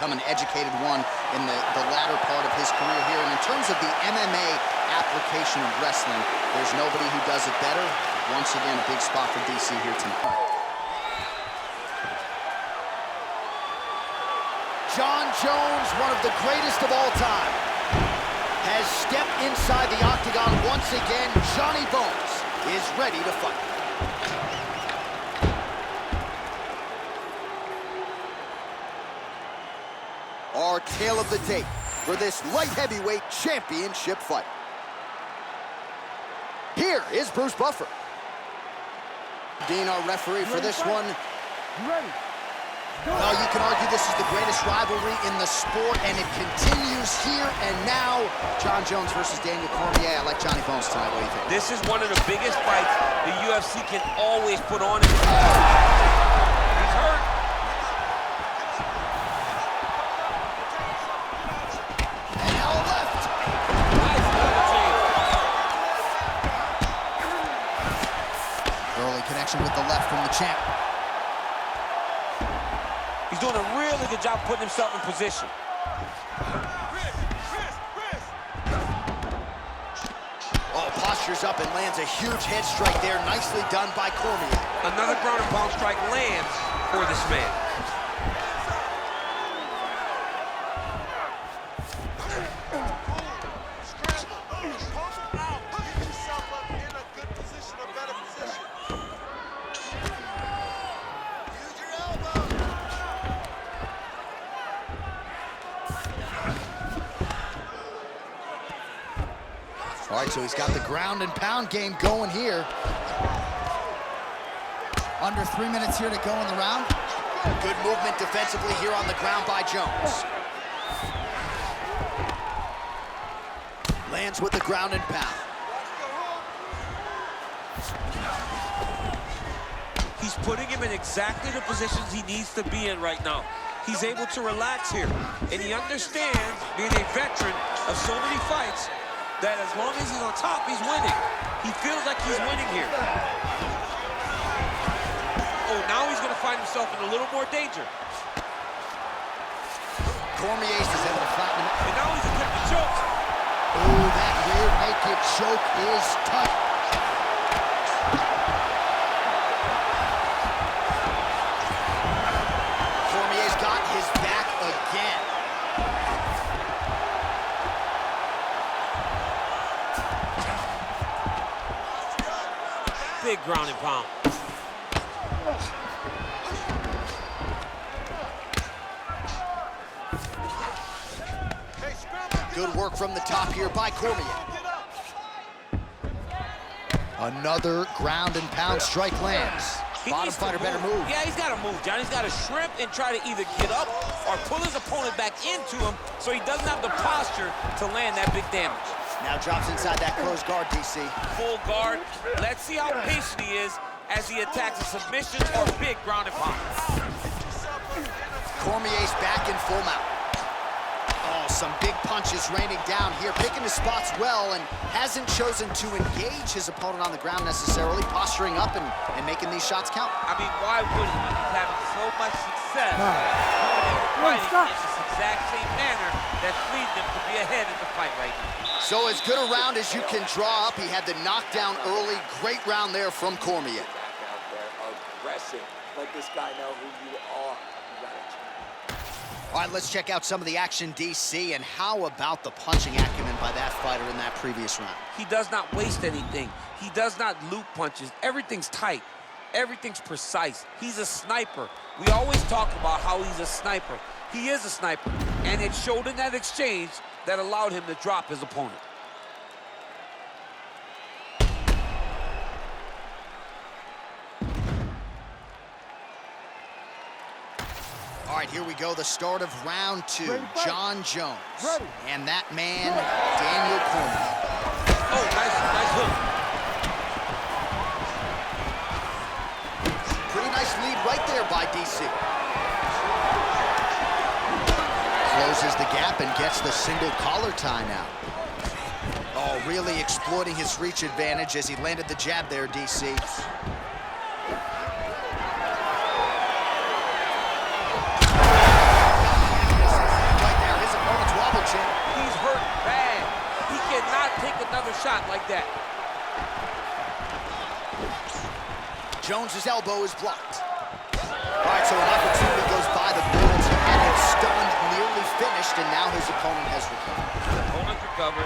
become an educated one in the latter part of his career here. And in terms of the MMA application of wrestling, there's nobody who does it better. Once again, a big spot for DC here tonight. Jon Jones, one of the greatest of all time, has stepped inside the octagon once again. Johnny Bones is ready to fight. Our tale of the tape for this light heavyweight championship fight. Here is Bruce Buffer. Dean, our referee for this one. Ready. Well, you can argue this is the greatest rivalry in the sport, and it continues here and now. Jon Jones versus Daniel Cormier. I like Johnny Bones tonight. What do you think? This is one of the biggest fights the UFC can always put on. He's hurt. And now left. Nice change. Early connection with the left from the champ. He's doing a really good job putting himself in position. Oh, postures up and lands a huge head strike there. Nicely done by Cormier. Another ground and pound strike lands for this man. All right, so he's got the ground and pound game going here. Under 3 minutes here to go in the round. Good movement defensively here on the ground by Jones. Lands with the ground and pound. He's putting him in exactly the positions he needs to be in right now. He's able to relax here, and he understands, being a veteran of so many fights, that as long as he's on top, he's winning. He feels like he's winning here. Oh, now he's gonna find himself in a little more danger. Cormier's is able to flatten him. And now he's attempting chokes. Oh, that rear naked choke is tight. Cormier's got his back again. Big ground and pound. Good work from the top here by Cormier. Another ground and pound strike lands. Bottom fighter better move. Yeah, he's got to move, John. He's got to shrimp and try to either get up or pull his opponent back into him so he doesn't have the posture to land that big damage. Now drops inside that closed guard, DC. Full guard. Let's see how patient he is as he attacks a submission or big ground and pound. Cormier's back in full mount. Oh, some big punches raining down here, picking his spots well, and hasn't chosen to engage his opponent on the ground necessarily, posturing up and making these shots count. I mean, why wouldn't he? He's having so much success fighting in this exact same manner that leads him to be ahead in the fight right now. So as good a round as you can draw up. He had the knockdown early. Great round there from Cormier. Back out there, aggressive. Let this guy know who you are. You got it. All right, let's check out some of the action, DC, and how about the punching acumen by that fighter in that previous round? He does not waste anything. He does not loop punches. Everything's tight. Everything's precise. He's a sniper. We always talk about how he's a sniper. He is a sniper, and it showed in that exchange that allowed him to drop his opponent. All right, here we go, the start of round two. Jon Jones. Ready. And that man, Daniel Cormier. Oh, nice hook. Pretty nice lead right there by DC. Closes the gap and gets the single collar tie now. Oh, really exploiting his reach advantage as he landed the jab there, DC. Jones's elbow is blocked. All right, so an opportunity goes by the Bulls. He had him stunned, nearly finished, and now his opponent has recovered. His opponent's recovered.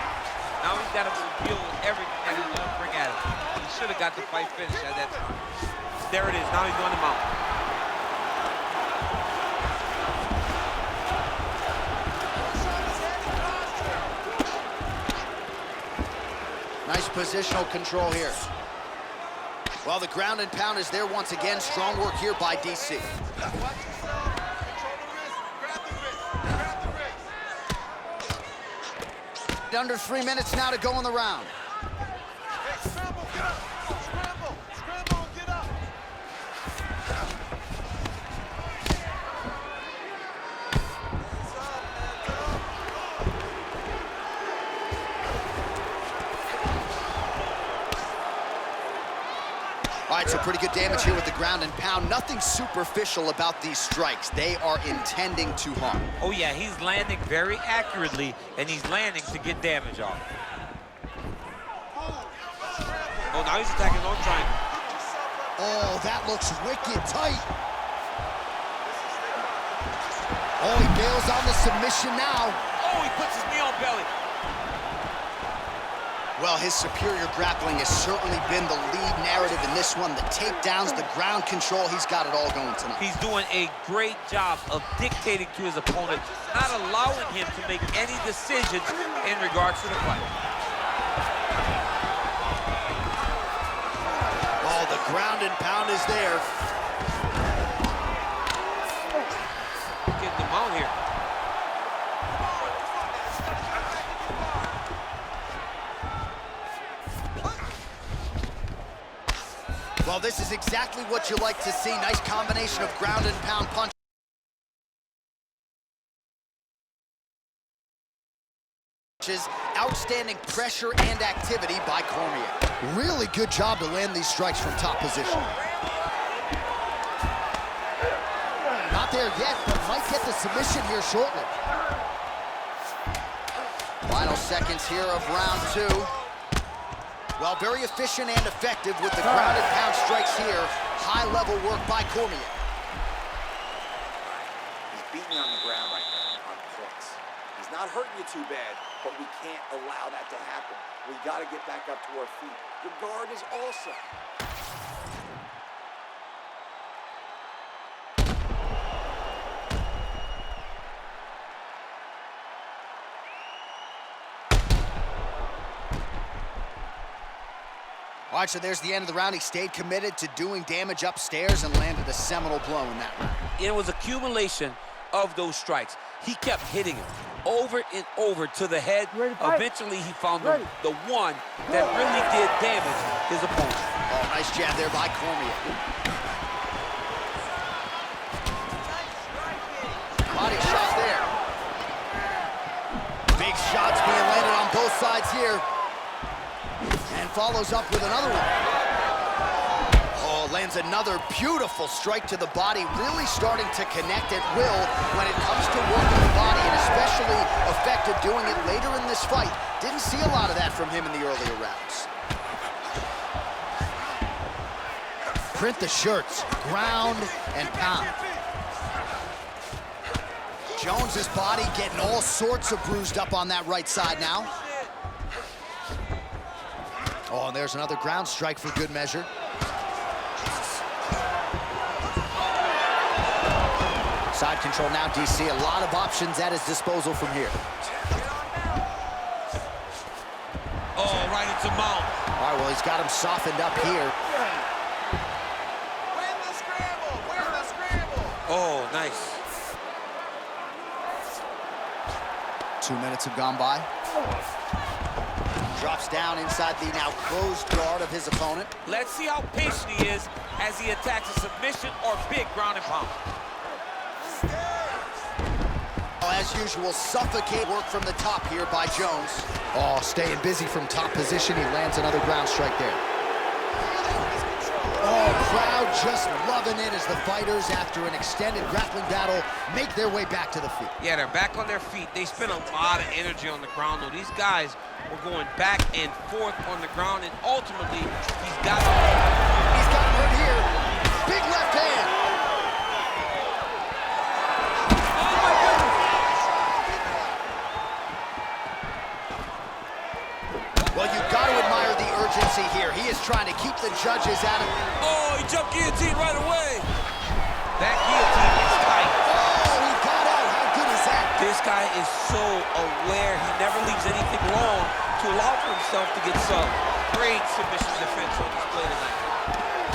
Now he's got to deal with everything that he's going to bring at him. He should have got the fight finished at that time. There it is. Now he's going to mount. Nice positional control here. Well, the ground and pound is there once again. Strong work here by DC. Under 3 minutes now to go in the round. All right, so pretty good damage here with the ground and pound. Nothing superficial about these strikes. They are intending to harm. Oh, yeah, he's landing very accurately, and he's landing to get damage off. Oh, now he's attacking on triangle. Oh, that looks wicked tight. Oh, he bails on the submission now. Oh, he puts his knee on belly. Well, his superior grappling has certainly been the lead narrative in this one. The takedowns, the ground control, he's got it all going tonight. He's doing a great job of dictating to his opponent, not allowing him to make any decisions in regards to the fight. Oh, the ground and pound is there. Getting him out here. Well, this is exactly what you like to see. Nice combination of ground and pound punches. Outstanding pressure and activity by Cormier. Really good job to land these strikes from top position. Not there yet, but might get the submission here shortly. Final seconds here of round 2. Well, very efficient and effective with the ground and pound strikes here. High-level work by Cormier. He's beating you on the ground right now on points. He's not hurting you too bad, but we can't allow that to happen. We got to get back up to our feet. The guard is also. All right, so there's the end of the round. He stayed committed to doing damage upstairs and landed a seminal blow in that round. It was accumulation of those strikes. He kept hitting him over and over to the head. Eventually, he found the one that really did damage his opponent. Oh, nice jab there by Cormier. Body shot there. Big shots being landed on both sides here. And follows up with another one. Oh, lands another beautiful strike to the body, really starting to connect at will when it comes to working the body, and especially effective doing it later in this fight. Didn't see a lot of that from him in the earlier rounds. Print the shirts, ground and pound. Jones's body getting all sorts of bruised up on that right side now. Oh, and there's another ground strike for good measure. Side control now, DC. A lot of options at his disposal from here. Oh, right into mount. All right, well, he's got him softened up here. Win the scramble! Win the scramble! Oh, nice. 2 minutes have gone by. Drops down inside the now closed guard of his opponent. Let's see how patient he is as he attacks a submission or big ground and pound. As usual, suffocate work from the top here by Jones. Oh, staying busy from top position. He lands another ground strike there. Oh, crowd just loving it as the fighters, after an extended grappling battle, make their way back to the feet. Yeah, they're back on their feet. They spent a lot of energy on the ground, though. These guys were going back and forth on the ground, and ultimately, he's got him hurt here. trying to keep the judges out of... Oh, he jumped guillotine right away. That guillotine is tight. Oh, he got out. How good is that? This guy is so aware. He never leaves anything wrong to allow for himself to get subbed. Great submission defense on display tonight.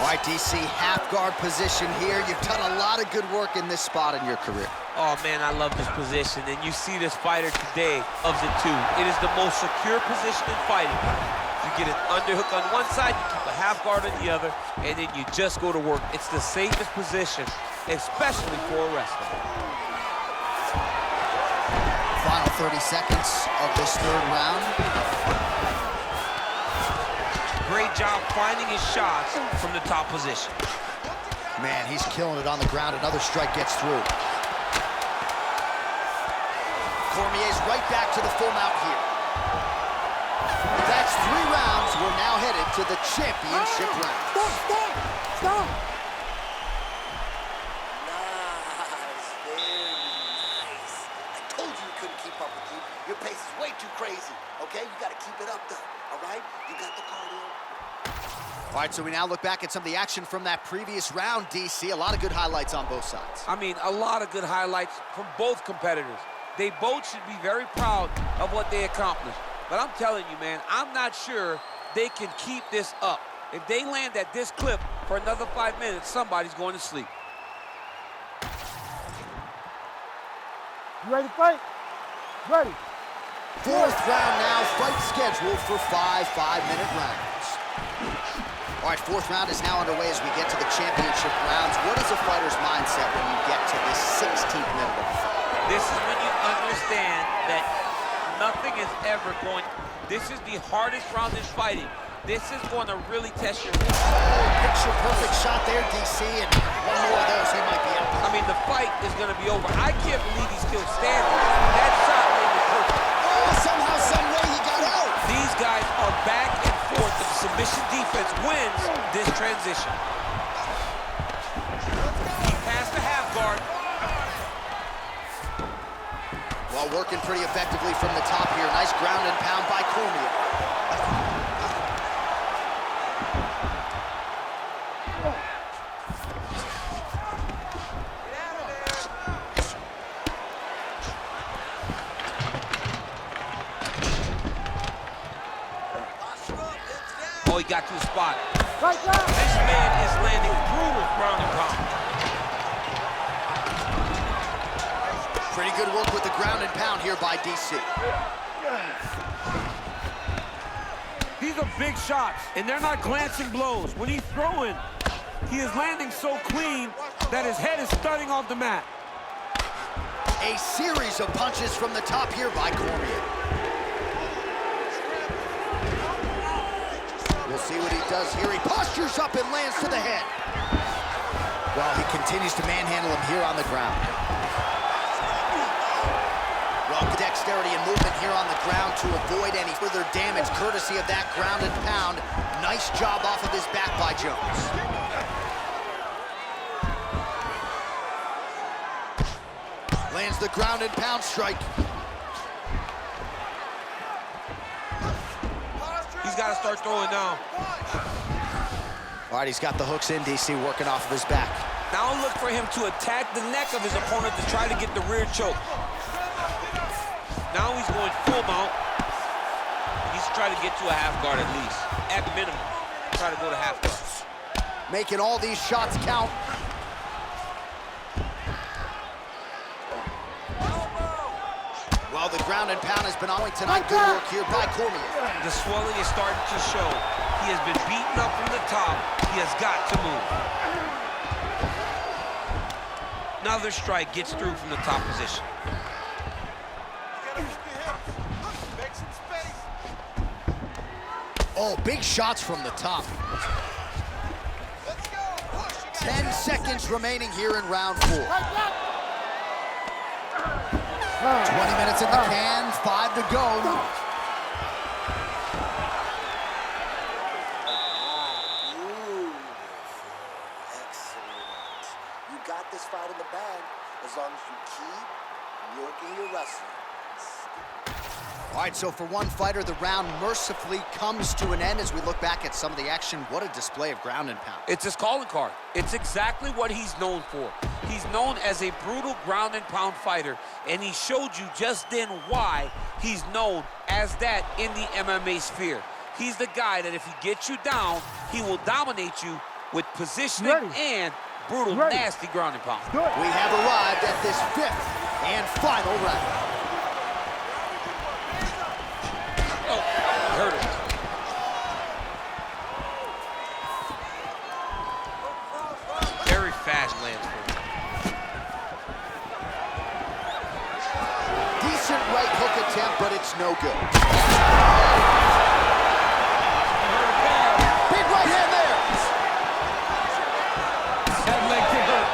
All right, DC, half guard position here. You've done a lot of good work in this spot in your career. Oh, man, I love this position. And you see this fighter today of the two. It is the most secure position in fighting. You get an underhook on one side, you keep a half guard on the other, and then you just go to work. It's the safest position, especially for a wrestler. Final 30 seconds of this third round. Great job finding his shots from the top position. Man, he's killing it on the ground. Another strike gets through. Cormier's right back to the full mount here. That's 3 rounds. We're now headed to the championship round. Stop! Nice, very nice. I told you couldn't keep up with you. Your pace is way too crazy, okay? You got to keep it up, though, all right? You got the cardio. All right, so we now look back at some of the action from that previous round, DC. A lot of good highlights on both sides. I mean, a lot of good highlights from both competitors. They both should be very proud of what they accomplished. But I'm telling you, man, I'm not sure they can keep this up. If they land at this clip for another 5 minutes, somebody's going to sleep. You ready to fight? Ready. 4th round now, fight scheduled for 5 5-minute rounds. All right, 4th round is now underway as we get to the championship rounds. What is a fighter's mindset when you get to this 16th minute of the fight? This is when you understand that nothing is ever going. This is the hardest round in fighting. This is going to really test your... Picture perfect shot there, DC, and one more of those, he might be out. I mean, the fight is going to be over. I can't believe he's still standing. That shot made it perfect. Oh, somehow, some way he got out. These guys are back and forth. The submission defense wins this transition. He passed the half guard. Well, working pretty effectively from the top here. Nice ground and pound by Cormier. Oh, he got to the spot. Right down. This man is landing brutal ground and pound. Pretty good work with the ground and pound here by DC. These are big shots, and they're not glancing blows. When he's throwing, he is landing so clean that his head is thudding off the mat. A series of punches from the top here by Cormier. We'll see what he does here. He postures up and lands to the head. Well, he continues to manhandle him here on the ground. Well, dexterity and movement here on the ground to avoid any further damage, courtesy of that ground and pound. Nice job off of his back by Jones. Lands the ground and pound strike. He's got to start throwing now. All right, he's got the hooks in, DC, working off of his back. Now look for him to attack the neck of his opponent to try to get the rear choke. Now he's going full mount. He's trying to get to a half guard at least. At minimum, try to go to half guard. Making all these shots count. Well, the ground and pound has been on tonight. Good work here by Cormier. The swelling is starting to show. He has been beaten up from the top. He has got to move. Another strike gets through from the top position. Oh, big shots from the top. 10 seconds remaining here in round 4. 20 minutes in the can, 5 to go. Beautiful. Excellent. You got this fight in the bag as long as you keep working your wrestling. All right, so for one fighter, the round mercifully comes to an end as we look back at some of the action. What a display of ground and pound. It's his calling card. It's exactly what he's known for. He's known as a brutal ground and pound fighter, and he showed you just then why he's known as that in the MMA sphere. He's the guy that if he gets you down, he will dominate you with positioning and brutal, nasty ground and pound. We have arrived at this 5th and final round. Hurt him. Very fast lands for him. Decent right hook attempt, but it's no good. Big right hand there. That leg kick hurt.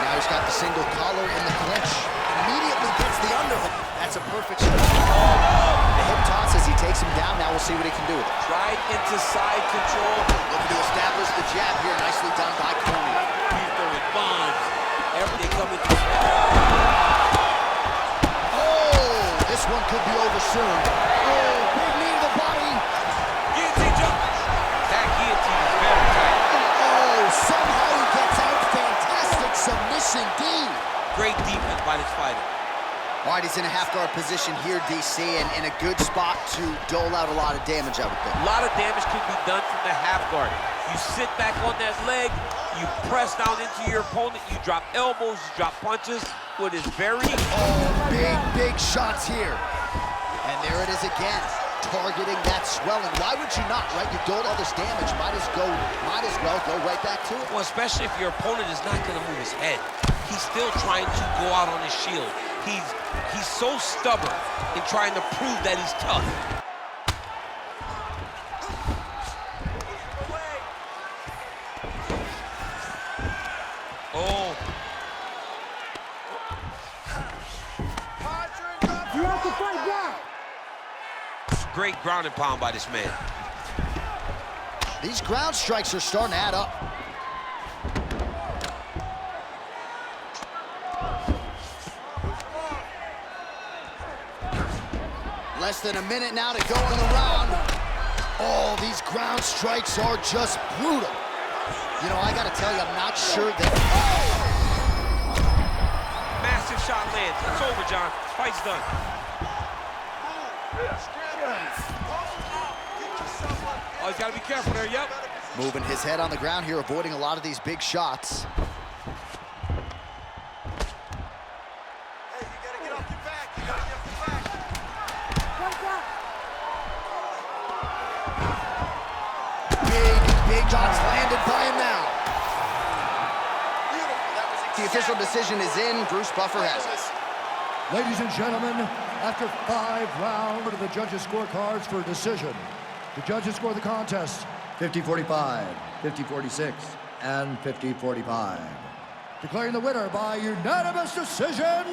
Now he's got the single collar in the clinch. Immediately gets the underhook. That's a perfect shot. The hip toss as he takes him down. Now we'll see what he can do with it. Right into side control. Looking to establish the jab here. Nicely done by Cormier. He's throwing bombs. Everything coming to. Oh, this one could be over soon. Oh, big knee to the body. Guillotine jump. That guillotine is very tight. Oh, somehow he gets out. Fantastic submission, D. Great defense by this fighter. All right, he's in a half-guard position here, DC, and in a good spot to dole out a lot of damage, I would think. A lot of damage can be done from the half guard. You sit back on that leg, you press down into your opponent, you drop elbows, you drop punches. What is very... Oh, big shots here. And there it is again, targeting that swelling. Why would you not, right? You doled all this damage, might as well go right back to it. Well, especially if your opponent is not going to move his head. He's still trying to go out on his shield. He's so stubborn in trying to prove that he's tough. Oh. You have to fight back. Great ground and pound by this man. These ground strikes are starting to add up. Less than a minute now to go in the round. Oh, these ground strikes are just brutal. You know, I gotta tell you, I'm not sure that... Massive shot lands. It's over, John. Fight's done. Oh, he's gotta be careful there, yep. Moving his head on the ground here, avoiding a lot of these big shots. Big shots landed by him now. The official decision is in. Bruce Buffer has it. Ladies and gentlemen, after 5 rounds of the judges' scorecards for a decision, the judges score the contest 50-45, 50-46, and 50-45. Declaring the winner by unanimous decision,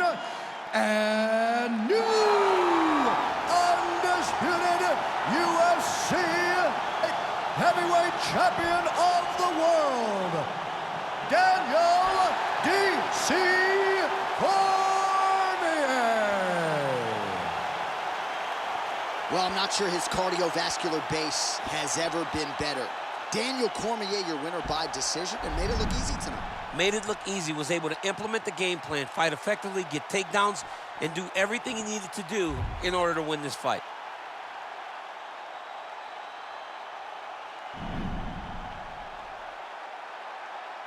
and new undisputed UFC heavyweight champion of the world, Daniel D.C. Cormier. Well, I'm not sure his cardiovascular base has ever been better. Daniel Cormier, your winner by decision, and made it look easy tonight. Made it look easy, was able to implement the game plan, fight effectively, get takedowns, and do everything he needed to do in order to win this fight.